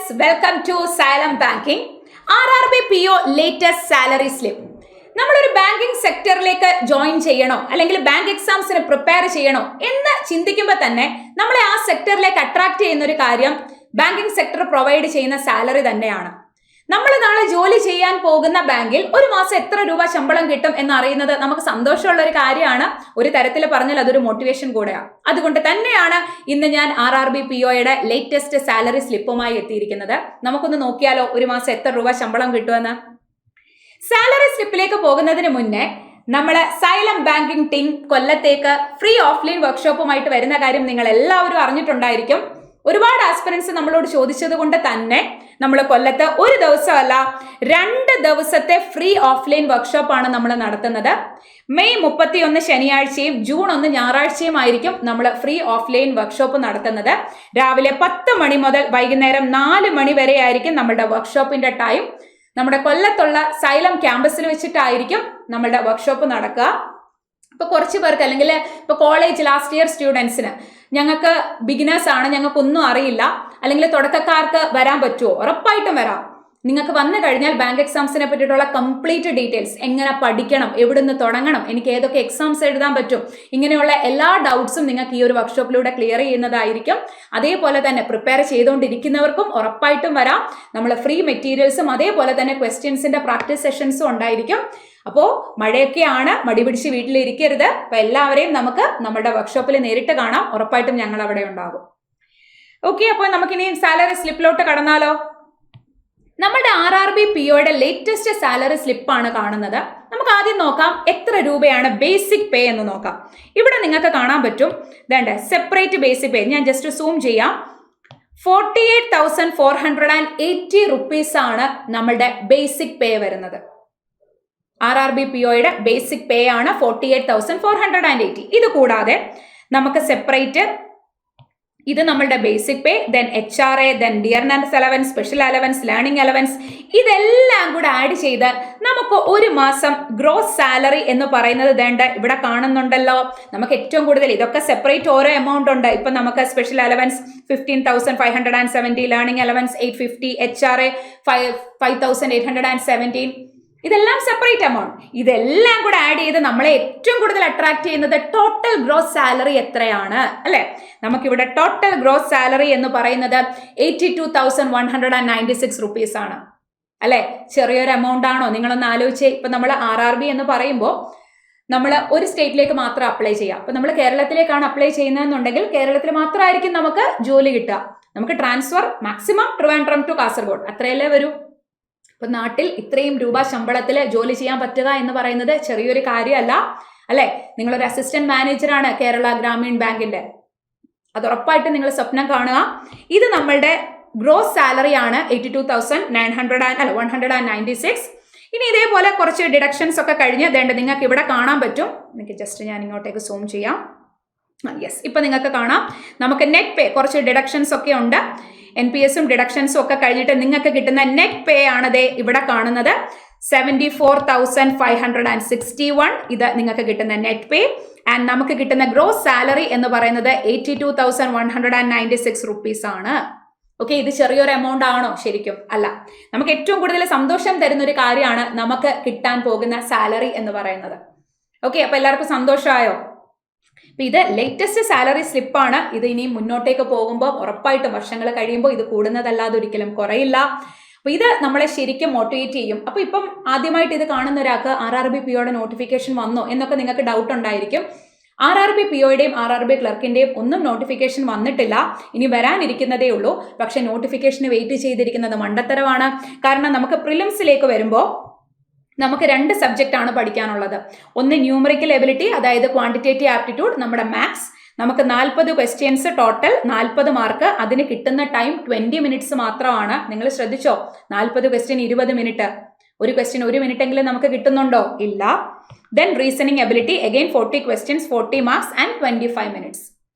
students, welcome to Salem Banking. RRB PO latest salary slip. നമ്മളൊരു banking സെക്ടറിലേക്ക് join ചെയ്യണോ അല്ലെങ്കിൽ bank എക്സാംസിന് prepare ചെയ്യണോ എന്ന് ചിന്തിക്കുമ്പോൾ തന്നെ നമ്മളെ ആ സെക്ടറിലേക്ക് അട്രാക്ട് ചെയ്യുന്ന ഒരു കാര്യം ബാങ്കിങ് സെക്ടർ പ്രൊവൈഡ് ചെയ്യുന്ന സാലറി തന്നെയാണ്. നമ്മൾ നാളെ ജോലി ചെയ്യാൻ പോകുന്ന ബാങ്കിൽ ഒരു മാസം എത്ര രൂപ ശമ്പളം കിട്ടും എന്നറിയുന്നത് നമുക്ക് സന്തോഷമുള്ള ഒരു കാര്യമാണ്. ഒരു തരത്തിൽ പറഞ്ഞാൽ അതൊരു മോട്ടിവേഷൻ കൂടെയാണ്. അതുകൊണ്ട് തന്നെയാണ് ഇന്ന് ഞാൻ RRB POയുടെ ലേറ്റസ്റ്റ് സാലറി സ്ലിപ്പുമായി എത്തിയിരിക്കുന്നത്. നമുക്കൊന്ന് നോക്കിയാലോ ഒരു മാസം എത്ര രൂപ ശമ്പളം കിട്ടുമെന്ന്. സാലറി സ്ലിപ്പിലേക്ക് പോകുന്നതിന് മുന്നേ നമ്മൾ സൈലം ബാങ്കിങ് ടീം കൊല്ലത്തേക്ക് ഫ്രീ ഓഫ്ലൈൻ വർക്ക്ഷോപ്പുമായിട്ട് വരുന്ന കാര്യം നിങ്ങൾ എല്ലാവരും അറിഞ്ഞിട്ടുണ്ടായിരിക്കും. ഒരുപാട് ആസ്പിറൻസ് നമ്മളോട് ചോദിച്ചത് കൊണ്ട് തന്നെ നമ്മൾ കൊല്ലത്ത് ഒരു ദിവസമല്ല 2 ദിവസത്തെ ഫ്രീ ഓഫ്ലൈൻ വർക്ക്ഷോപ്പാണ് നമ്മൾ നടത്തുന്നത്. മെയ് 31 ശനിയാഴ്ചയും ജൂൺ 1 ഞായറാഴ്ചയും ആയിരിക്കും നമ്മൾ ഫ്രീ ഓഫ്ലൈൻ വർക്ക്ഷോപ്പ് നടത്തുന്നത്. രാവിലെ 10 മണി മുതൽ വൈകുന്നേരം 4 മണി വരെ ആയിരിക്കും നമ്മുടെ വർക്ക്ഷോപ്പിന്റെ ടൈം. നമ്മുടെ കൊല്ലത്തുള്ള സൈലം ക്യാമ്പസിൽ വെച്ചിട്ടായിരിക്കും നമ്മളുടെ വർക്ക്ഷോപ്പ് നടക്കുക. ഇപ്പൊ കുറച്ച് പേർക്ക് അല്ലെങ്കിൽ ഇപ്പൊ കോളേജ് ലാസ്റ്റ് ഇയർ സ്റ്റുഡൻസിന് ഞങ്ങൾക്ക് ബിഗിനേഴ്സ് ആണ്, ഞങ്ങൾക്കൊന്നും അറിയില്ല, അല്ലെങ്കിൽ തുടക്കക്കാർക്ക് വരാൻ പറ്റുമോ? ഉറപ്പായിട്ടും വരാം. നിങ്ങൾക്ക് വന്നു കഴിഞ്ഞാൽ ബാങ്ക് എക്സാംസിനെ പറ്റിയിട്ടുള്ള കംപ്ലീറ്റ് ഡീറ്റെയിൽസ്, എങ്ങനെ പഠിക്കണം, എവിടുന്ന് തുടങ്ങണം, എനിക്ക് ഏതൊക്കെ എക്സാംസ് എഴുതാൻ പറ്റും, ഇങ്ങനെയുള്ള എല്ലാ ഡൗട്ട്സും നിങ്ങൾക്ക് ഈ ഒരു വർക്ക്ഷോപ്പിലൂടെ ക്ലിയർ ചെയ്യുന്നതായിരിക്കും. അതേപോലെ തന്നെ പ്രിപ്പയർ ചെയ്തുകൊണ്ടിരിക്കുന്നവർക്കും ഉറപ്പായിട്ടും വരാം. നമ്മൾ ഫ്രീ മെറ്റീരിയൽസും അതേപോലെ തന്നെ ക്വസ്റ്റ്യൻസിന്റെ പ്രാക്ടീസ് സെഷൻസും ഉണ്ടായിരിക്കും. അപ്പോൾ മഴയൊക്കെയാണ്, മടി പിടിച്ച് വീട്ടിലിരിക്കരുത്. അപ്പൊ എല്ലാവരെയും നമുക്ക് നമ്മുടെ വർക്ക്ഷോപ്പിൽ നേരിട്ട് കാണാം. ഉറപ്പായിട്ടും ഞങ്ങൾ അവിടെ ഉണ്ടാകും. ഓക്കെ, അപ്പോൾ നമുക്കിനി സാലറി സ്ലിപ്പിലോട്ട് കടന്നാലോ. നമ്മുടെ RRB POയുടെ ലേറ്റസ്റ്റ് സാലറി സ്ലിപ്പാണ് കാണുന്നത്. നമുക്ക് ആദ്യം നോക്കാം എത്ര രൂപയാണ് ബേസിക് പേ എന്ന് നോക്കാം. ഇവിടെ നിങ്ങൾക്ക് കാണാൻ പറ്റും, വേണ്ട സെപ്പറേറ്റ് ബേസിക് പേ. ഞാൻ ജസ്റ്റ് സൂം ചെയ്യാം. 48,480 റുപ്പീസ് ആണ് നമ്മളുടെ ബേസിക് പേ വരുന്നത്. RRB POയുടെ ബേസിക് പേ ആണ് 48,480. ഇത് കൂടാതെ നമുക്ക് സെപ്പറേറ്റ് ഇത് നമ്മളുടെ basic pay, then HRA, then dearness allowance, special allowance, learning allowance, ഇതെല്ലാം കൂടെ ആഡ് ചെയ്ത് നമുക്ക് ഒരു മാസം ഗ്രോസ് സാലറി എന്ന് പറയുന്നത് വേണ്ട ഇവിടെ കാണുന്നുണ്ടല്ലോ. നമുക്ക് ഏറ്റവും കൂടുതൽ ഇതൊക്കെ സെപ്പറേറ്റ് ഓരോ എമൗണ്ട് ഉണ്ട്. ഇപ്പൊ നമുക്ക് special allowance 15,570, learning allowance 850, HRA 5,817, ഇതെല്ലാം സെപ്പറേറ്റ് എമൗണ്ട്. ഇതെല്ലാം കൂടെ ആഡ് ചെയ്ത് നമ്മളെ ഏറ്റവും കൂടുതൽ അട്രാക്ട് ചെയ്യുന്നത് ടോട്ടൽ ഗ്രോസ് സാലറി എത്രയാണ് അല്ലെ. നമുക്കിവിടെ ടോട്ടൽ ഗ്രോസ് സാലറി എന്ന് പറയുന്നത് 82,196 റുപ്പീസ് ആണ് അല്ലെ. ചെറിയൊരു എമൗണ്ട് ആണോ? നിങ്ങളൊന്ന് ആലോചിച്ചേ. ഇപ്പൊ നമ്മൾ RRB എന്ന് പറയുമ്പോൾ നമ്മൾ ഒരു സ്റ്റേറ്റിലേക്ക് മാത്രം അപ്ലൈ ചെയ്യാം. അപ്പൊ നമ്മൾ കേരളത്തിലേക്കാണ് അപ്ലൈ ചെയ്യുന്നതെന്നുണ്ടെങ്കിൽ കേരളത്തിൽ മാത്രമായിരിക്കും നമുക്ക് ജോലി കിട്ടുക. നമുക്ക് transfer maximum Trivandrum to Kasaragod അത്രയല്ലേ വരൂ. ഇപ്പൊ നാട്ടിൽ ഇത്രയും രൂപ ശമ്പളത്തിൽ ജോലി ചെയ്യാൻ പറ്റുക എന്ന് പറയുന്നത് ചെറിയൊരു കാര്യമല്ല അല്ലെ. നിങ്ങളൊരു അസിസ്റ്റന്റ് മാനേജറാണ് കേരള ഗ്രാമീൺ ബാങ്കിന്റെ, അത് ഉറപ്പായിട്ട് നിങ്ങൾ സ്വപ്നം കാണുക. ഇത് നമ്മളുടെ ഗ്രോസ് സാലറി ആണ് 196. ഇനി ഇതേപോലെ കുറച്ച് ഡിഡക്ഷൻസ് ഒക്കെ കഴിഞ്ഞ് നിങ്ങൾക്ക് ഇവിടെ കാണാൻ പറ്റും. എനിക്ക് ജസ്റ്റ് ഞാൻ ഇങ്ങോട്ടേക്ക് സൂം ചെയ്യാം. യെസ്, ഇപ്പൊ നിങ്ങൾക്ക് കാണാം നമുക്ക് നെറ്റ് പേ കുറച്ച് ഡിഡക്ഷൻസ് ഒക്കെ ഉണ്ട്. NPSും ഡിഡക്ഷൻസും ഒക്കെ കഴിഞ്ഞിട്ട് നിങ്ങൾക്ക് കിട്ടുന്ന നെറ്റ് പേ ആണ് ദേ ഇവിടെ കാണുന്നത് 74,561. ഇത് നിങ്ങൾക്ക് കിട്ടുന്ന നെറ്റ് പേ. ആൻഡ് നമുക്ക് കിട്ടുന്ന ഗ്രോസ് സാലറി എന്ന് പറയുന്നത് 82,196 റുപ്പീസ് ആണ്. ഓക്കെ, ഇത് ചെറിയൊരു എമൗണ്ട് ആണോ? ശരിക്കും അല്ല. നമുക്ക് ഏറ്റവും കൂടുതൽ സന്തോഷം തരുന്ന ഒരു കാര്യമാണ് നമുക്ക് കിട്ടാൻ പോകുന്ന സാലറി എന്ന് പറയുന്നത്. ഓക്കെ, അപ്പൊ എല്ലാവർക്കും സന്തോഷമായോ? അപ്പൊ ഇത് ലേറ്റസ്റ്റ് സാലറി സ്ലിപ്പാണ്. ഇത് ഇനി മുന്നോട്ടേക്ക് പോകുമ്പോൾ ഉറപ്പായിട്ടും വർഷങ്ങൾ കഴിയുമ്പോൾ ഇത് കൂടുന്നതല്ലാതെ ഒരിക്കലും കുറയില്ല. അപ്പൊ ഇത് നമ്മളെ ശരിക്കും മോട്ടിവേറ്റ് ചെയ്യും. അപ്പൊ ഇപ്പം ആദ്യമായിട്ട് ഇത് കാണുന്ന ഒരാൾക്ക് RRB POയുടെ നോട്ടിഫിക്കേഷൻ വന്നോ എന്നൊക്കെ നിങ്ങൾക്ക് ഡൗട്ട് ഉണ്ടായിരിക്കും. RRB POയുടെയും RRB ക്ലർക്കിന്റെയും ഒന്നും നോട്ടിഫിക്കേഷൻ വന്നിട്ടില്ല, ഇനി വരാനിരിക്കുന്നതേ ഉള്ളൂ. പക്ഷെ നോട്ടിഫിക്കേഷന് വെയിറ്റ് ചെയ്തിരിക്കുന്നത് മണ്ടത്തരമാണ്. കാരണം നമുക്ക് പ്രിലിംസിലേക്ക് വരുമ്പോൾ നമുക്ക് 2 സബ്ജക്റ്റ് ആണ് പഠിക്കാനുള്ളത്. ഒന്ന് ന്യൂമറിക്കൽ എബിലിറ്റി, അതായത് ക്വാണ്ടിറ്റേറ്റീവ് ആപ്റ്റിറ്റ്യൂഡ്, നമ്മുടെ മാത്സ്. നമുക്ക് 40 ക്വസ്റ്റ്യൻസ് ടോട്ടൽ, 40 മാർക്ക്. അതിന് കിട്ടുന്ന ടൈം 20 മിനിറ്റ്സ് മാത്രമാണ്. നിങ്ങൾ ശ്രദ്ധിച്ചോ, 40 ക്വസ്റ്റ്യൻ 20 മിനിറ്റ്. ഒരു ക്വസ്റ്റ്യൻ 1 മിനിറ്റ് എങ്കിലും നമുക്ക് കിട്ടുന്നുണ്ടോ? ഇല്ല. Then reasoning ability, again 40 questions 40 marks and 25 minutes.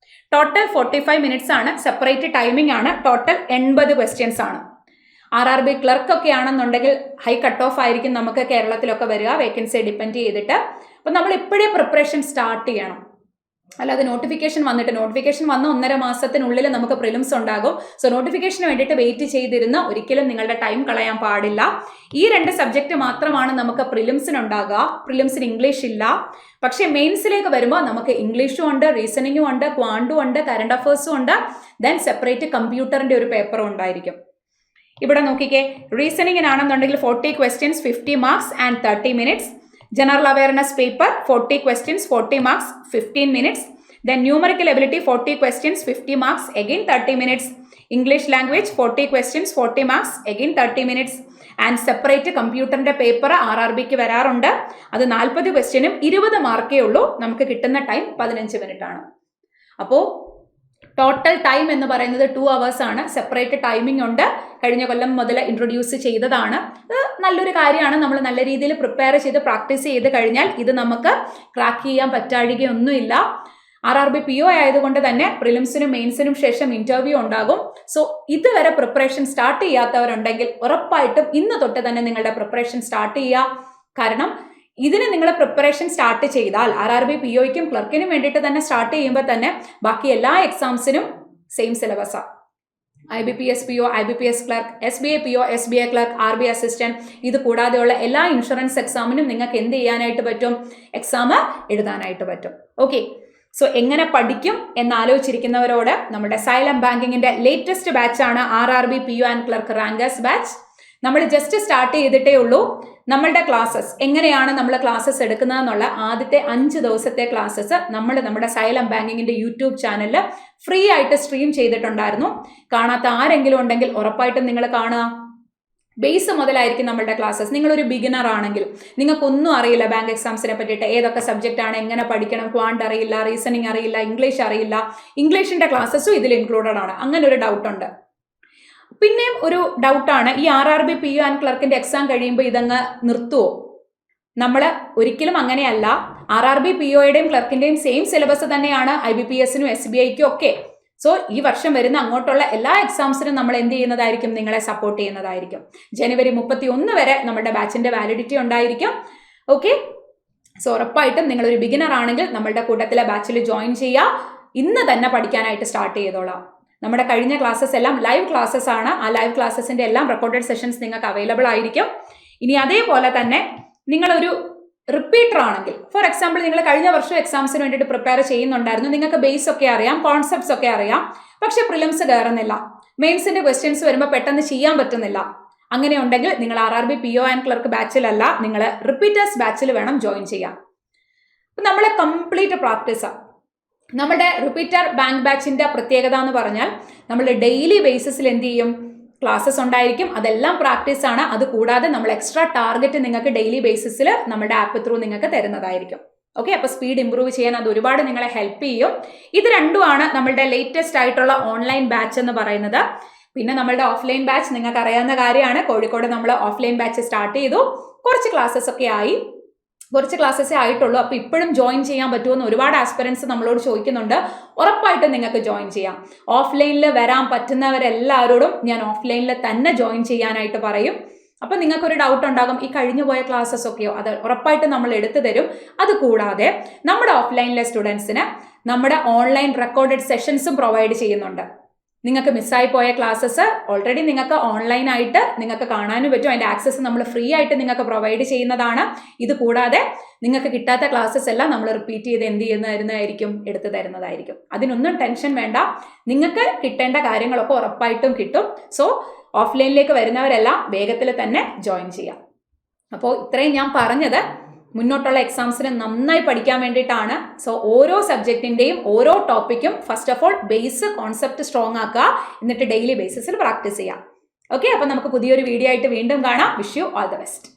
Total 45 minutes ആണ്. സെപ്പറേറ്റ് ടൈമിംഗ് ആണ്. ടോട്ടൽ 80 ക്വസ്റ്റ്യൻസ് ആണ്. RRB ക്ലർക്ക് ഒക്കെ ആണെന്നുണ്ടെങ്കിൽ ഹൈ കട്ട് ഓഫ് ആയിരിക്കും നമുക്ക് കേരളത്തിലൊക്കെ വരിക, വേക്കൻസി ഡിപ്പെൻഡ് ചെയ്തിട്ട്. അപ്പം നമ്മൾ ഇപ്പോഴേ പ്രിപ്പറേഷൻ സ്റ്റാർട്ട് ചെയ്യണം. അല്ലാതെ നോട്ടിഫിക്കേഷൻ വന്ന 1.5 മാസത്തിനുള്ളിൽ നമുക്ക് പ്രിലിംസ് ഉണ്ടാകും. സോ നോട്ടിഫിക്കേഷന് വേണ്ടിയിട്ട് വെയിറ്റ് ചെയ്തിരുന്ന ഒരിക്കലും നിങ്ങളുടെ ടൈം കളയാൻ പാടില്ല. ഈ 2 സബ്ജക്റ്റ് മാത്രമാണ് നമുക്ക് പ്രിലിംസിനുണ്ടാകുക. പ്രിലിംസിന് ഇംഗ്ലീഷ് ഇല്ല. പക്ഷേ മെയിൻസിലേക്ക് വരുമ്പോൾ നമുക്ക് ഇംഗ്ലീഷും ഉണ്ട്, റീസണിങ്ങും ഉണ്ട്, ക്വാണ്ടും ഉണ്ട്, കറണ്ട് അഫേഴ്സും ഉണ്ട്, ദെൻ സെപ്പറേറ്റ് കമ്പ്യൂട്ടറിന്റെ ഒരു പേപ്പറും ഉണ്ടായിരിക്കും. ഇവിടെ നോക്കിക്കേ, റീസണിങ്ങിനാണെന്നുണ്ടെങ്കിൽ 40 questions 50 marks and 30 minutes. General awareness paper 40 questions 40 marks 15 minutes. Then numerical ability 40 questions 50 marks again 30 minutes. English language 40 questions 40 marks again 30 minutes. And separate കമ്പ്യൂട്ടറിന്റെ പേപ്പർ RRBക്ക് വരാറുണ്ട്. അത് 40 ക്വസ്റ്റ്യനും 20 മാർക്കേ ഉള്ളൂ. നമുക്ക് കിട്ടുന്ന ടൈം 15 മിനിറ്റ് ആണ്. അപ്പോൾ ടോട്ടൽ ടൈം എന്ന് പറയുന്നത് 2 hours ആണ്. സെപ്പറേറ്റ് ടൈമിംഗ് ഉണ്ട്. കഴിഞ്ഞ കൊല്ലം മുതൽ ഇൻട്രൊഡ്യൂസ് ചെയ്തതാണ്. ഇത് നല്ലൊരു കാര്യമാണ്. നമ്മൾ നല്ല രീതിയിൽ പ്രിപ്പയർ ചെയ്ത് പ്രാക്ടീസ് ചെയ്ത് കഴിഞ്ഞാൽ ഇത് നമുക്ക് ക്രാക്ക് ചെയ്യാൻ പറ്റാഴികയൊന്നുമില്ല. RRB PO ആയതുകൊണ്ട് തന്നെ പ്രിലിംസിനും മെയിൻസിനും ശേഷം ഇന്റർവ്യൂ ഉണ്ടാകും. സോ ഇതുവരെ പ്രിപ്പറേഷൻ സ്റ്റാർട്ട് ചെയ്യാത്തവരുണ്ടെങ്കിൽ ഉറപ്പായിട്ടും ഇന്ന് തൊട്ട് തന്നെ നിങ്ങളുടെ പ്രിപ്പറേഷൻ സ്റ്റാർട്ട് ചെയ്യുക. കാരണം ഇതിന് നിങ്ങൾ പ്രിപ്പറേഷൻ സ്റ്റാർട്ട് ചെയ്താൽ RRB POയ്ക്കും ക്ലർക്കിനും വേണ്ടിയിട്ട് തന്നെ സ്റ്റാർട്ട് ചെയ്യുമ്പോൾ തന്നെ ബാക്കി എല്ലാ എക്സാംസിനും സെയിം സിലബസാണ്. IBPS PO, IBPS clerk, SBA PO, SBA clerk, RB assistant, ഇത് കൂടാതെയുള്ള എല്ലാ ഇൻഷുറൻസ് എക്സാമിനും നിങ്ങൾക്ക് എന്ത് ചെയ്യാനായിട്ട് പറ്റും? എക്സാം എഴുതാനായിട്ട് പറ്റും. ഓക്കെ, സോ എങ്ങനെ പഠിക്കും എന്നാലോചിച്ചിരിക്കുന്നവരോട് നമ്മുടെ സൈലം ബാങ്കിങ്ങിന്റെ ലേറ്റസ്റ്റ് ബാച്ചാണ് RRB PO and clerk rankers batch. നമ്മൾ ജസ്റ്റ് സ്റ്റാർട്ട് ചെയ്തിട്ടേ ഉള്ളൂ. നമ്മളുടെ ക്ലാസ്സസ് എങ്ങനെയാണ് നമ്മൾ ക്ലാസ്സസ് എടുക്കുന്നതെന്നുള്ള ആദ്യത്തെ 5 ദിവസത്തെ ക്ലാസ്സസ് നമ്മുടെ സൈലം ബാങ്കിങ്ങിന്റെ യൂട്യൂബ് ചാനലിൽ ഫ്രീ ആയിട്ട് സ്ട്രീം ചെയ്തിട്ടുണ്ടായിരുന്നു. കാണാത്ത ആരെങ്കിലും ഉണ്ടെങ്കിൽ ഉറപ്പായിട്ടും നിങ്ങൾ കാണുക. ബേസ് മുതലായിരിക്കും നമ്മളുടെ ക്ലാസ്സസ്. നിങ്ങളൊരു ബിഗിനർ ആണെങ്കിൽ, നിങ്ങൾക്കൊന്നും അറിയില്ല ബാങ്ക് എക്സാംസിനെ പറ്റിയിട്ട്, ഏതൊക്കെ സബ്ജക്റ്റ് ആണ്, എങ്ങനെ പഠിക്കണം, ക്വാണ്ട് അറിയില്ല, റീസണിങ് അറിയില്ല, ഇംഗ്ലീഷ് അറിയില്ല, ഇംഗ്ലീഷിന്റെ ക്ലാസ്സസും ഇതിൽ ഇൻക്ലൂഡഡ് ആണ്. അങ്ങനെ ഒരു ഡൗട്ട് ഉണ്ട്. പിന്നെയും ഒരു ഡൗട്ടാണ്, ഈ RRB PO ആൻഡ് ക്ലർക്കിന്റെ എക്സാം കഴിയുമ്പോൾ ഇതങ്ങ് നിർത്തുവോ? നമ്മൾ ഒരിക്കലും അങ്ങനെയല്ല. RRB POയുടെയും ക്ലർക്കിന്റെയും സെയിം സിലബസ് തന്നെയാണ് IBPSനും SBIക്കും ഒക്കെ. സോ ഈ വർഷം വരുന്ന അങ്ങോട്ടുള്ള എല്ലാ എക്സാംസിനും നമ്മൾ എന്ത് ചെയ്യുന്നതായിരിക്കും? നിങ്ങളെ സപ്പോർട്ട് ചെയ്യുന്നതായിരിക്കും. ജനുവരി 31 വരെ നമ്മുടെ ബാച്ചിന്റെ വാലിഡിറ്റി ഉണ്ടായിരിക്കും. ഓക്കെ, സോ ഉറപ്പായിട്ടും നിങ്ങളൊരു ബിഗിനർ ആണെങ്കിൽ നമ്മളുടെ കൂട്ടത്തിലെ ബാച്ചിൽ ജോയിൻ ചെയ്യുക. ഇന്ന് തന്നെ പഠിക്കാനായിട്ട് സ്റ്റാർട്ട് ചെയ്തോളാം. നമ്മുടെ കഴിഞ്ഞ ക്ലാസ്സസ് എല്ലാം ലൈവ് ക്ലാസ്സസ് ആണ്. ആ ലൈവ് ക്ലാസ്സസിന്റെ എല്ലാം റെക്കോർഡഡ് സെഷൻസ് നിങ്ങൾക്ക് അവൈലബിൾ ആയിരിക്കും. ഇനി അതേപോലെ തന്നെ നിങ്ങളൊരു റിപ്പീറ്റർ ആണെങ്കിൽ, ഫോർ എക്സാമ്പിൾ നിങ്ങൾ കഴിഞ്ഞ വർഷം എക്സാംസിന് വേണ്ടിയിട്ട് പ്രിപ്പയർ ചെയ്യുന്നുണ്ടായിരുന്നു, നിങ്ങൾക്ക് ബേസ് ഒക്കെ അറിയാം, കോൺസെപ്റ്റ്സ് ഒക്കെ അറിയാം, പക്ഷെ പ്രിലിംസ് കയറുന്നില്ല, മെയിൻസിന്റെ ക്വസ്റ്റ്യൻസ് വരുമ്പോൾ പെട്ടെന്ന് ചെയ്യാൻ പറ്റുന്നില്ല. അങ്ങനെ ഉണ്ടെങ്കിൽ നിങ്ങൾ RRB PO ആൻഡ് ക്ലർക്ക് ബാച്ചിലല്ല, നിങ്ങൾ റിപ്പീറ്റേഴ്സ് ബാച്ചിൽ വേണം ജോയിൻ ചെയ്യാം. നമ്മളെ കംപ്ലീറ്റ് പ്രാക്ടീസാണ്. നമ്മുടെ റിപ്പീറ്റർ ബാങ്ക് ബാച്ചിന്റെ പ്രത്യേകത എന്ന് പറഞ്ഞാൽ നമ്മൾ ഡെയിലി ബേസിസിൽ എന്ത് ചെയ്യും? ക്ലാസ്സസ് ഉണ്ടായിരിക്കും. അതെല്ലാം പ്രാക്ടീസ് ആണ്. അത് കൂടാതെ നമ്മൾ എക്സ്ട്രാ ടാർഗറ്റ് നിങ്ങൾക്ക് ഡെയിലി ബേസിസിൽ നമ്മുടെ ആപ്പ് ത്രൂ നിങ്ങൾക്ക് തരുന്നതായിരിക്കും. ഓക്കെ, അപ്പോൾ സ്പീഡ് ഇംപ്രൂവ് ചെയ്യാൻ അത് ഒരുപാട് നിങ്ങളെ ഹെൽപ്പ് ചെയ്യും. ഇത് രണ്ടുമാണ് നമ്മളുടെ ലേറ്റസ്റ്റ് ആയിട്ടുള്ള ഓൺലൈൻ ബാച്ച് എന്ന് പറയുന്നത്. പിന്നെ നമ്മളുടെ ഓഫ്ലൈൻ ബാച്ച് നിങ്ങൾക്ക് അറിയാവുന്ന കാര്യമാണ്. കോഴിക്കോട് നമ്മൾ ഓഫ്ലൈൻ ബാച്ച് സ്റ്റാർട്ട് ചെയ്തു. കുറച്ച് ക്ലാസ്സസേ ആയിട്ടുള്ളൂ. അപ്പോൾ ഇപ്പോഴും ജോയിൻ ചെയ്യാൻ പറ്റുമെന്ന് ഒരുപാട് ആസ്പിറൻസ് നമ്മളോട് ചോദിക്കുന്നുണ്ട്. ഉറപ്പായിട്ടും നിങ്ങൾക്ക് ജോയിൻ ചെയ്യാം. ഓഫ്ലൈനിൽ വരാൻ പറ്റുന്നവരെല്ലാവരോടും ഞാൻ ഓഫ്ലൈനിൽ തന്നെ ജോയിൻ ചെയ്യാനായിട്ട് പറയും. അപ്പം നിങ്ങൾക്കൊരു ഡൗട്ട് ഉണ്ടാകും, ഈ കഴിഞ്ഞു പോയ ക്ലാസ്സസ് ഒക്കെയോ? അത് ഉറപ്പായിട്ടും നമ്മൾ എടുത്തു തരും. അതുകൂടാതെ നമ്മുടെ ഓഫ്ലൈനിലെ സ്റ്റുഡൻസിന് നമ്മുടെ ഓൺലൈൻ റെക്കോർഡഡ് സെഷൻസും പ്രൊവൈഡ് ചെയ്യുന്നുണ്ട്. നിങ്ങൾക്ക് മിസ്സായി പോയ ക്ലാസ്സസ് ഓൾറെഡി നിങ്ങൾക്ക് ഓൺലൈനായിട്ട് നിങ്ങൾക്ക് കാണാനും പറ്റും. അതിൻ്റെ ആക്സസ് നമ്മൾ ഫ്രീ ആയിട്ട് നിങ്ങൾക്ക് പ്രൊവൈഡ് ചെയ്യുന്നതാണ്. ഇത് കൂടാതെ നിങ്ങൾക്ക് കിട്ടാത്ത ക്ലാസ്സസ് എല്ലാം നമ്മൾ റിപ്പീറ്റ് ചെയ്ത് എന്ത് ചെയ്യുന്നതായിരിക്കും? എടുത്തു തരുന്നതായിരിക്കും. അതിനൊന്നും ടെൻഷൻ വേണ്ട. നിങ്ങൾക്ക് കിട്ടേണ്ട കാര്യങ്ങളൊക്കെ ഉറപ്പായിട്ടും കിട്ടും. സോ ഓഫ്ലൈനിലേക്ക് വരുന്നവരെല്ലാം വേഗത്തിൽ തന്നെ ജോയിൻ ചെയ്യാം. അപ്പോൾ ഇത്രയും ഞാൻ പറഞ്ഞത് മുന്നോട്ടുള്ള എക്സാംസിന് നന്നായി പഠിക്കാൻ വേണ്ടിയിട്ടാണ്. സോ ഓരോ സബ്ജക്റ്റിൻ്റെയും ഓരോ ടോപ്പിക്കും first of all base concept strong ആക്കുക, എന്നിട്ട് ഡെയിലി ബേസിസിൽ പ്രാക്ടീസ് ചെയ്യാം. ഓക്കെ, അപ്പോൾ നമുക്ക് പുതിയൊരു വീഡിയോ ആയിട്ട് വീണ്ടും കാണാം. Wish you all the best.